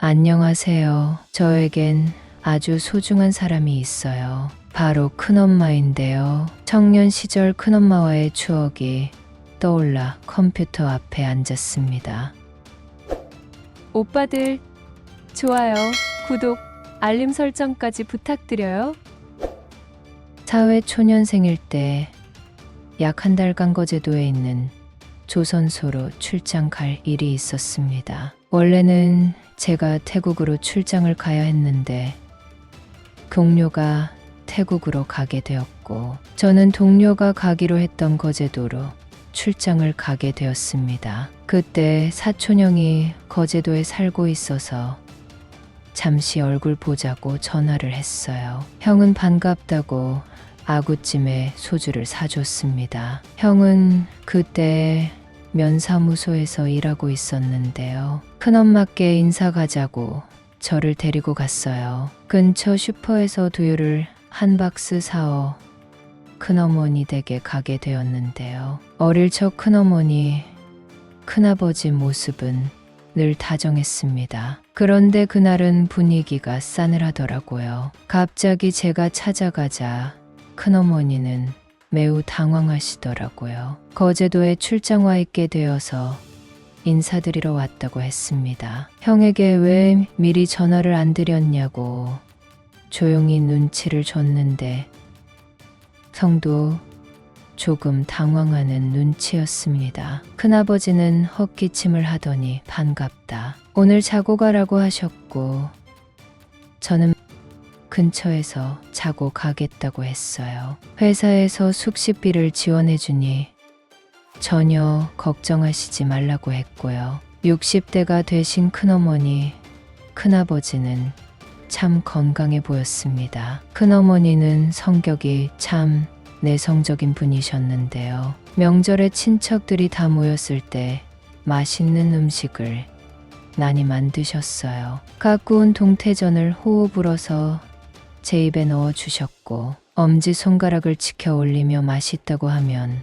안녕하세요. 저에겐 아주 소중한 사람이 있어요. 바로 큰엄마인데요. 청년 시절 큰엄마와의 추억이 떠올라 컴퓨터 앞에 앉았습니다. 오빠들, 좋아요, 구독, 알림 설정까지 부탁드려요. 사회 초년생일 때 약 한 달간 거제도에 있는 조선소로 출장 갈 일이 있었습니다. 원래는 제가 태국으로 출장을 가야 했는데 동료가 태국으로 가게 되었고 저는 동료가 가기로 했던 거제도로 출장을 가게 되었습니다. 그때 사촌형이 거제도에 살고 있어서 잠시 얼굴 보자고 전화를 했어요. 형은 반갑다고 아구찜에 소주를 사줬습니다. 형은 그때 면사무소에서 일하고 있었는데요. 큰엄마께 인사 가자고 저를 데리고 갔어요. 근처 슈퍼에서 두유를 한 박스 사어 큰어머니 댁에 가게 되었는데요. 어릴 적 큰어머니, 큰아버지 모습은 늘 다정했습니다. 그런데 그날은 분위기가 싸늘하더라고요. 갑자기 제가 찾아가자 큰어머니는 매우 당황하시더라고요. 거제도에 출장 와 있게 되어서 인사드리러 왔다고 했습니다. 형에게 왜 미리 전화를 안 드렸냐고 조용히 눈치를 줬는데 형도 조금 당황하는 눈치였습니다. 큰아버지는 헛기침을 하더니 반갑다. 오늘 자고 가라고 하셨고 저는 근처에서 자고 가겠다고 했어요. 회사에서 숙식비를 지원해주니 전혀 걱정하시지 말라고 했고요. 60대가 되신 큰어머니, 큰아버지는 참 건강해 보였습니다. 큰어머니는 성격이 참 내성적인 분이셨는데요. 명절에 친척들이 다 모였을 때 맛있는 음식을 많이 만드셨어요. 갖고 온 동태전을 호호 불어서 제 입에 넣어 주셨고 엄지손가락을 치켜 올리며 맛있다고 하면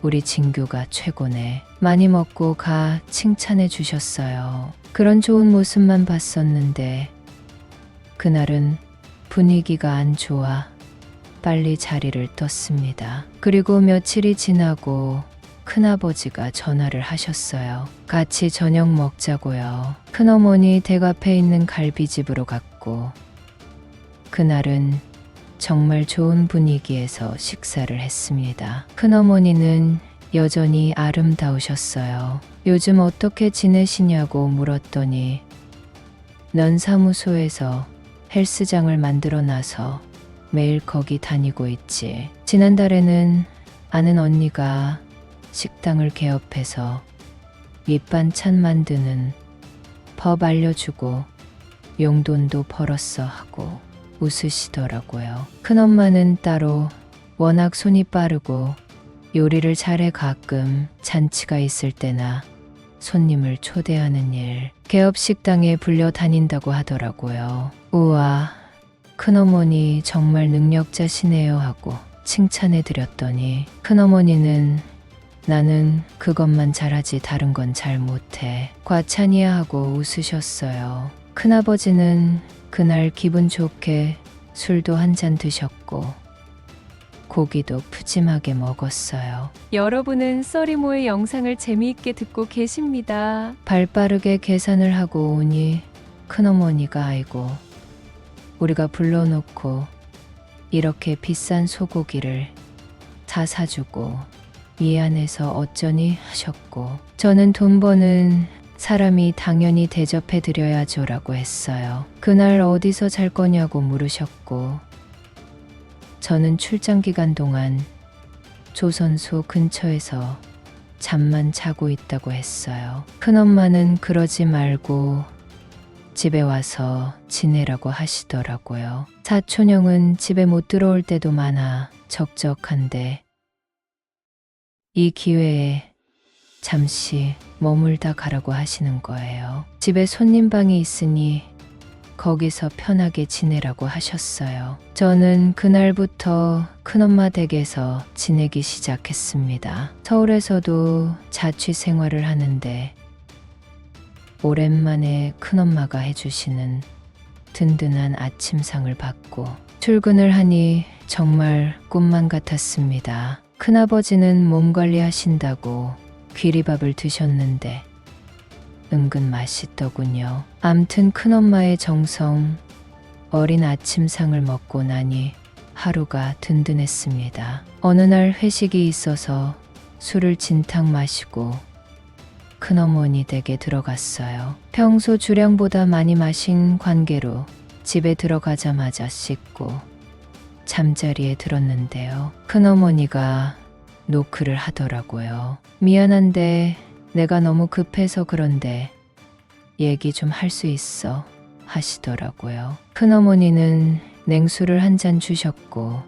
우리 진규가 최고네. 많이 먹고 가 칭찬해 주셨어요. 그런 좋은 모습만 봤었는데 그날은 분위기가 안 좋아 빨리 자리를 떴습니다. 그리고 며칠이 지나고 큰아버지가 전화를 하셨어요. 같이 저녁 먹자고요. 큰어머니 댁 앞에 있는 갈비집으로 갔고 그날은 정말 좋은 분위기에서 식사를 했습니다. 큰어머니는 여전히 아름다우셨어요. 요즘 어떻게 지내시냐고 물었더니 넌 사무소에서 헬스장을 만들어 놔서 매일 거기 다니고 있지. 지난달에는 아는 언니가 식당을 개업해서 밑반찬 만드는 법 알려주고 용돈도 벌었어 하고 웃으시더라고요. 큰엄마는 따로 워낙 손이 빠르고 요리를 잘해 가끔 잔치가 있을 때나 손님을 초대하는 일, 개업식당에 불려 다닌다고 하더라고요. 우와, 큰어머니 정말 능력자시네요 하고 칭찬해 드렸더니 큰어머니는 나는 그것만 잘하지 다른 건 잘 못해. 과찬이야 하고 웃으셨어요. 큰아버지는 그날 기분 좋게 술도 한 잔 드셨고 고기도 푸짐하게 먹었어요. 여러분은 써리모의 영상을 재미있게 듣고 계십니다. 발빠르게 계산을 하고 오니 큰어머니가 아이고 우리가 불러놓고 이렇게 비싼 소고기를 다 사주고 미안해서 어쩌니 하셨고 저는 돈 버는 사람이 당연히 대접해 드려야죠 라고 했어요. 그날 어디서 잘 거냐고 물으셨고 저는 출장 기간 동안 조선소 근처에서 잠만 자고 있다고 했어요. 큰엄마는 그러지 말고 집에 와서 지내라고 하시더라고요. 사촌형은 집에 못 들어올 때도 많아 적적한데 이 기회에 잠시 머물다 가라고 하시는 거예요. 집에 손님방이 있으니 거기서 편하게 지내라고 하셨어요. 저는 그날부터 큰엄마 댁에서 지내기 시작했습니다. 서울에서도 자취 생활을 하는데 오랜만에 큰엄마가 해주시는 든든한 아침상을 받고 출근을 하니 정말 꿈만 같았습니다. 큰아버지는 몸 관리하신다고 귀리밥을 드셨는데 은근 맛있더군요. 암튼 큰엄마의 정성, 어린 아침상을 먹고 나니 하루가 든든했습니다. 어느 날 회식이 있어서 술을 진탕 마시고 큰어머니 댁에 들어갔어요. 평소 주량보다 많이 마신 관계로 집에 들어가자마자 씻고 잠자리에 들었는데요. 큰어머니가 노크를 하더라고요. 미안한데 내가 너무 급해서 그런데 얘기 좀 할 수 있어 하시더라고요. 큰어머니는 냉수를 한 잔 주셨고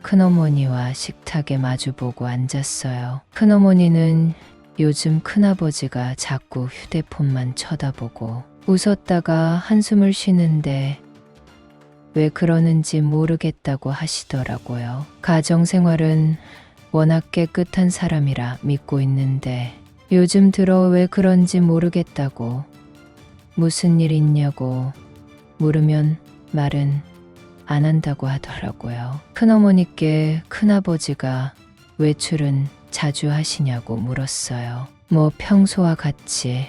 큰어머니와 식탁에 마주보고 앉았어요. 큰어머니는 요즘 큰아버지가 자꾸 휴대폰만 쳐다보고 웃었다가 한숨을 쉬는데 왜 그러는지 모르겠다고 하시더라고요. 가정생활은 워낙 깨끗한 사람이라 믿고 있는데 요즘 들어 왜 그런지 모르겠다고 무슨 일 있냐고 물으면 말은 안 한다고 하더라고요. 큰어머니께 큰아버지가 외출은 자주 하시냐고 물었어요. 뭐 평소와 같이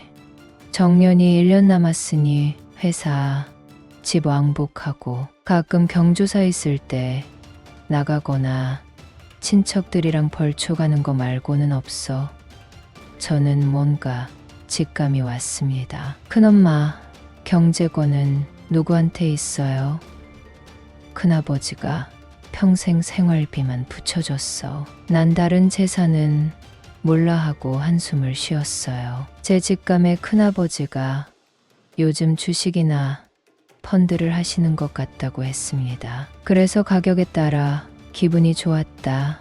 정년이 1년 남았으니 회사, 집 왕복하고 가끔 경조사 있을 때 나가거나 친척들이랑 벌초 가는 거 말고는 없어. 저는 뭔가 직감이 왔습니다. 큰엄마, 경제권은 누구한테 있어요? 큰아버지가 평생 생활비만 붙여줬어. 난 다른 재산은 몰라 하고 한숨을 쉬었어요. 제 직감에 큰아버지가 요즘 주식이나 펀드를 하시는 것 같다고 했습니다. 그래서 가격에 따라 기분이 좋았다,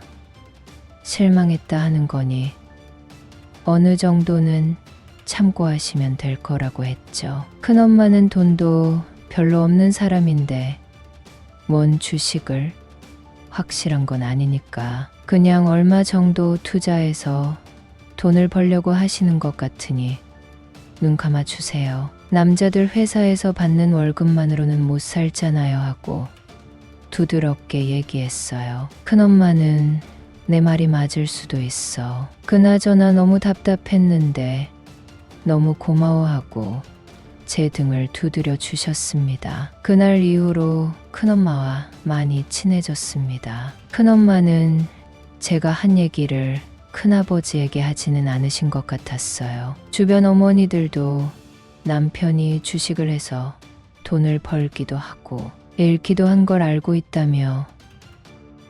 실망했다 하는 거니 어느 정도는 참고하시면 될 거라고 했죠. 큰엄마는 돈도 별로 없는 사람인데 뭔 주식을, 확실한 건 아니니까 그냥 얼마 정도 투자해서 돈을 벌려고 하시는 것 같으니 눈 감아 주세요. 남자들 회사에서 받는 월급만으로는 못 살잖아요 하고 두드럽게 얘기했어요. 큰엄마는 내 말이 맞을 수도 있어. 그나저나 너무 답답했는데 너무 고마워하고 제 등을 두드려 주셨습니다. 그날 이후로 큰엄마와 많이 친해졌습니다. 큰엄마는 제가 한 얘기를 큰아버지에게 하지는 않으신 것 같았어요. 주변 어머니들도 남편이 주식을 해서 돈을 벌기도 하고 잃기도 한 걸 알고 있다며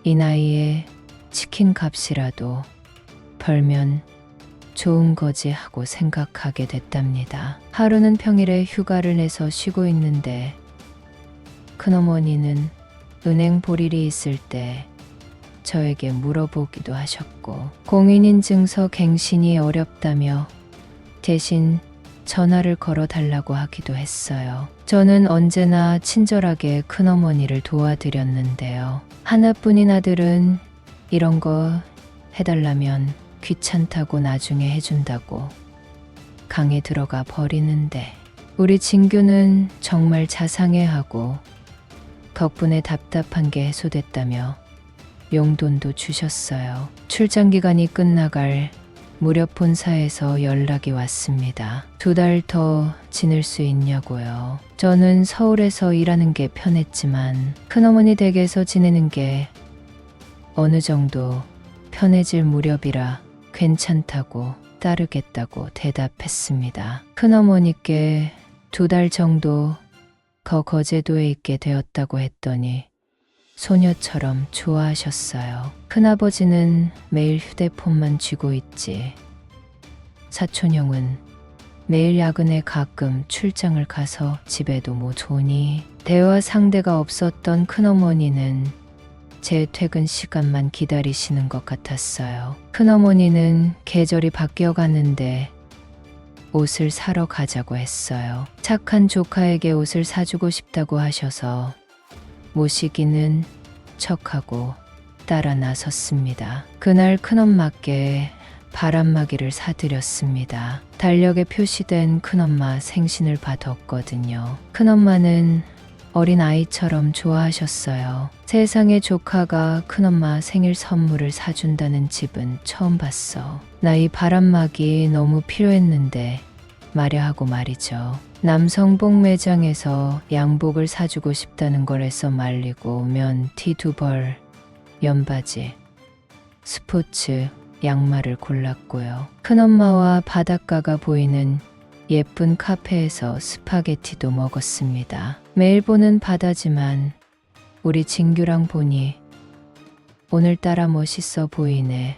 이 나이에 치킨 값이라도 벌면 좋은 거지 하고 생각하게 됐답니다. 하루는 평일에 휴가를 내서 쉬고 있는데 큰어머니는 은행 볼 일이 있을 때 저에게 물어보기도 하셨고 공인인증서 갱신이 어렵다며 대신 전화를 걸어 달라고 하기도 했어요. 저는 언제나 친절하게 큰어머니를 도와드렸는데요. 하나뿐인 아들은 이런 거 해달라면 귀찮다고 나중에 해준다고 강에 들어가 버리는데 우리 진규는 정말 자상해하고 덕분에 답답한 게 해소됐다며 용돈도 주셨어요. 출장 기간이 끝나갈 무렵 본사에서 연락이 왔습니다. 2달 더 지낼 수 있냐고요. 저는 서울에서 일하는 게 편했지만 큰어머니 댁에서 지내는 게 어느 정도 편해질 무렵이라 괜찮다고 따르겠다고 대답했습니다. 큰어머니께 2달 정도 거제도에 있게 되었다고 했더니 소녀처럼 좋아하셨어요. 큰아버지는 매일 휴대폰만 쥐고 있지. 사촌형은 매일 야근에 가끔 출장을 가서 집에도 못 오니 대화 상대가 없었던 큰어머니는 제 퇴근 시간만 기다리시는 것 같았어요. 큰어머니는 계절이 바뀌어가는데 옷을 사러 가자고 했어요. 착한 조카에게 옷을 사주고 싶다고 하셔서 모시기는 척하고 따라 나섰습니다. 그날 큰엄마께 바람막이를 사드렸습니다. 달력에 표시된 큰엄마 생신을 봐뒀거든요. 큰엄마는 어린 아이처럼 좋아하셨어요. 세상에 조카가 큰엄마 생일 선물을 사준다는 집은 처음 봤어. 나 이 바람막이 너무 필요했는데 말야 하고 말이죠. 남성복 매장에서 양복을 사주고 싶다는 걸 애써 말리고 면, 티 2벌, 연바지, 스포츠, 양말을 골랐고요. 큰엄마와 바닷가가 보이는 예쁜 카페에서 스파게티도 먹었습니다. 매일 보는 바다지만 우리 진규랑 보니 오늘따라 멋있어 보이네.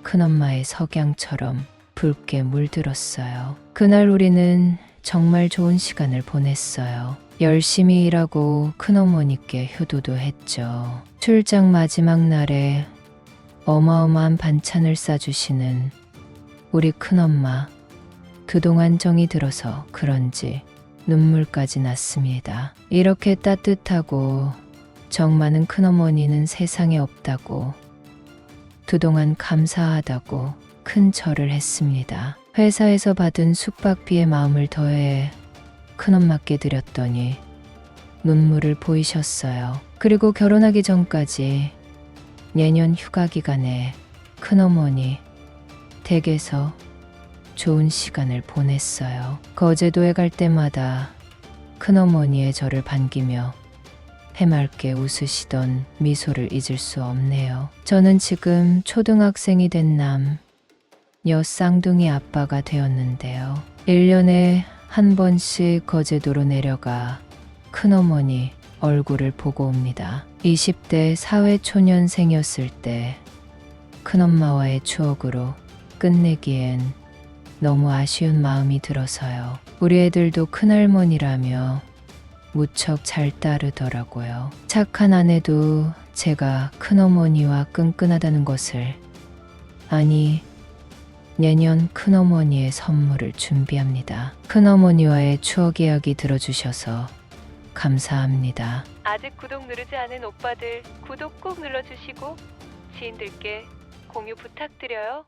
큰엄마의 석양처럼 붉게 물들었어요. 그날 우리는 정말 좋은 시간을 보냈어요. 열심히 일하고 큰어머니께 효도도 했죠. 출장 마지막 날에 어마어마한 반찬을 싸주시는 우리 큰엄마. 그동안 정이 들어서 그런지 눈물까지 났습니다. 이렇게 따뜻하고 정 많은 큰어머니는 세상에 없다고, 그동안 감사하다고 큰 절을 했습니다. 회사에서 받은 숙박비에 마음을 더해 큰엄마께 드렸더니 눈물을 보이셨어요. 그리고 결혼하기 전까지 내년 휴가 기간에 큰어머니 댁에서 좋은 시간을 보냈어요. 거제도에 갈 때마다 큰어머니의 저를 반기며 해맑게 웃으시던 미소를 잊을 수 없네요. 저는 지금 초등학생이 된 여 쌍둥이 아빠가 되었는데요. 1년에 한 번씩 거제도로 내려가 큰어머니 얼굴을 보고 옵니다. 20대 사회초년생이었을 때 큰엄마와의 추억으로 끝내기엔 너무 아쉬운 마음이 들어서요. 우리 애들도 큰할머니라며 무척 잘 따르더라고요. 착한 아내도 제가 큰어머니와 끈끈하다는 것을, 아니 내년 큰어머니의 선물을 준비합니다. 큰어머니와의 추억 이야기 들어주셔서 감사합니다. 아직 구독 누르지 않은 오빠들 구독 꼭 눌러주시고 지인들께 공유 부탁드려요.